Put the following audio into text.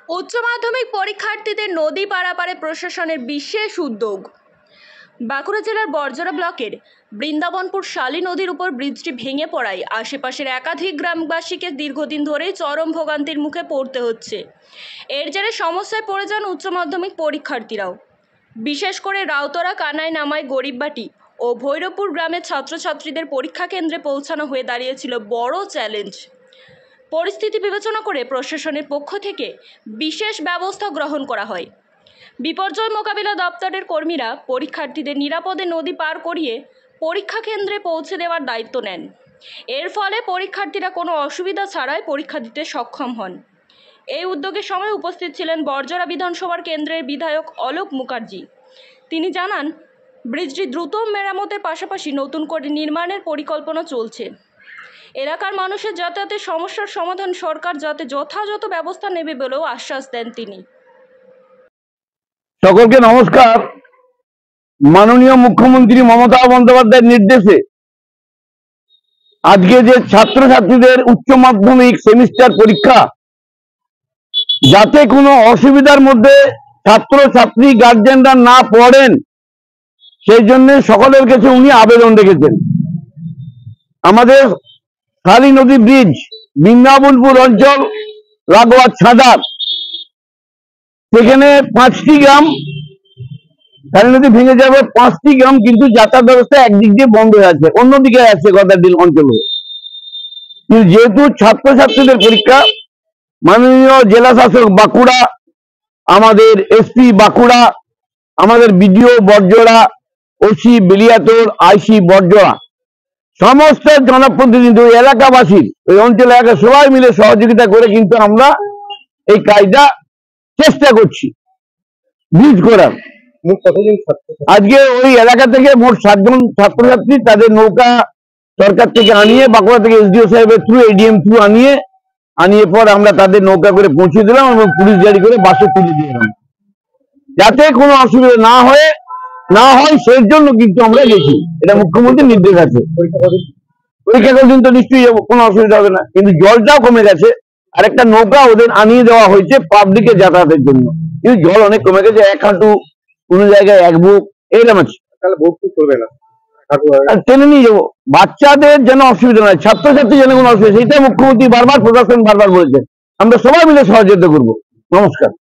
উচ্চ মাধ্যমিক পরীক্ষার্থীদের নদী পারাপারে প্রশাসনের বিশেষ উদ্যোগ। বাঁকুড়া জেলার বরজরা ব্লকের বৃন্দাবনপুর শালী নদীর উপর ব্রিজটি ভেঙে পড়ায় আশেপাশের একাধিক গ্রামবাসীকে দীর্ঘদিন ধরেই চরম ভোগান্তির মুখে পড়তে হচ্ছে। এর জেরে সমস্যায় পড়ে যান উচ্চ মাধ্যমিক পরীক্ষার্থীরাও। বিশেষ করে রাউতরা, কানাই, নামাই, গরিববাটি ও ভৈরবপুর গ্রামের ছাত্রছাত্রীদের পরীক্ষা কেন্দ্রে পৌঁছানো হয়ে দাঁড়িয়েছিল বড় চ্যালেঞ্জ। পরিস্থিতি বিবেচনা করে প্রশাসনের পক্ষ থেকে বিশেষ ব্যবস্থা গ্রহণ করা হয়। বিপর্যয় মোকাবিলা দপ্তরের কর্মীরা পরীক্ষার্থীদের নিরাপদে নদী পার করিয়ে পরীক্ষা কেন্দ্রে পৌঁছে দেওয়ার দায়িত্ব নেন। এর ফলে পরীক্ষার্থীরা কোনো অসুবিধা ছাড়াই পরীক্ষা দিতে সক্ষম হন। এই উদ্যোগের সময় উপস্থিত ছিলেন বরজরা বিধানসভার কেন্দ্রের বিধায়ক অলোক মুখার্জি। তিনি জানান, ব্রিজটি দ্রুত মেরামতের পাশাপাশি নতুন করে নির্মাণের পরিকল্পনা চলছে। এলাকার মানুষের যাতায়াতের সমস্যার সমাধান সরকার যাতে যথাযথ ব্যবস্থা নেবে বলেও আশ্বাস দেন তিনি। সকলকে নমস্কার। মাননীয় মুখ্যমন্ত্রী মমতা বন্দ্যোপাধ্যায়ের নির্দেশে আজকে যে ছাত্রছাত্রীদের উচ্চ মাধ্যমিক সেমিস্টার পরীক্ষা, যাতে কোনো অসুবিধার মধ্যে ছাত্রছাত্রী গার্জেনরা না পড়েন, সেই জন্য সকলের কাছে উনি আবেদন রেখেছেন। আমাদের শালী নদী ব্রিজ বৃন্দাবনপুর অঞ্চল লাগোয়া ছাদার, সেখানে 5টি গ্রাম শালী নদী ভেঙে যাবে, 5টি গ্রাম কিন্তু যাতায়াত ব্যবস্থা একদিক দিয়ে বন্ধ হয়ে আছে, অন্যদিকে আছে গদারডিল অঞ্চলে। কিন্তু যেহেতু ছাত্রছাত্রীদের পরীক্ষা, মাননীয় জেলা শাসক বাঁকুড়া, আমাদের এসপি বাঁকুড়া, আমাদের বিডিও বরজরা, ওসি বেলিয়াতোর, আইসি বরজরা, সমস্ত জনপ্রতিনিধি এলাকাবাসীর, ওই অঞ্চল এলাকা সবাই মিলে সহযোগিতা করে কিন্তু আমরা এই কাজটা চেষ্টা করছি ব্রিজ করার। আজকে ওই এলাকা থেকে মোট 7 জন ছাত্রছাত্রী তাদের নৌকা সরকার থেকে আনিয়ে, বাঁকুড়া থেকে এসডিও সাহেবের থ্রু, এডিএম থ্রু আনিয়ে পর আমরা তাদের নৌকা করে পৌঁছে দিলাম এবং পুলিশ গাড়ি করে বাসে তুলে দিয়ে দিলাম, যাতে কোনো অসুবিধা না হয় সেই জন্য কিন্তু আমরা গেছি। এটা মুখ্যমন্ত্রীর নির্দেশ আছে। পরীক্ষা কদিন তো নিশ্চয়ই কোনো অসুবিধা হবে না, কিন্তু জলটাও কমে গেছে। আরেকটা নৌকা ওদের আনিয়ে দেওয়া হয়েছে পাবলিকে যাতায়াতের জন্য, কিন্তু জল অনেক কমে গেছে, 1 হাঁটু, কোনো জায়গায় 1 বুক এরকম আছে। তাহলে ভর্তি করবে না, টেনে নিয়ে যাবো, বাচ্চাদের যেন অসুবিধা নয়, ছাত্রছাত্রী যেন কোনো অসুবিধা, সেটা মুখ্যমন্ত্রী বারবার, প্রশাসন বারবার বলেছেন। আমরা সবাই মিলে সহযোগিতা করবো। নমস্কার।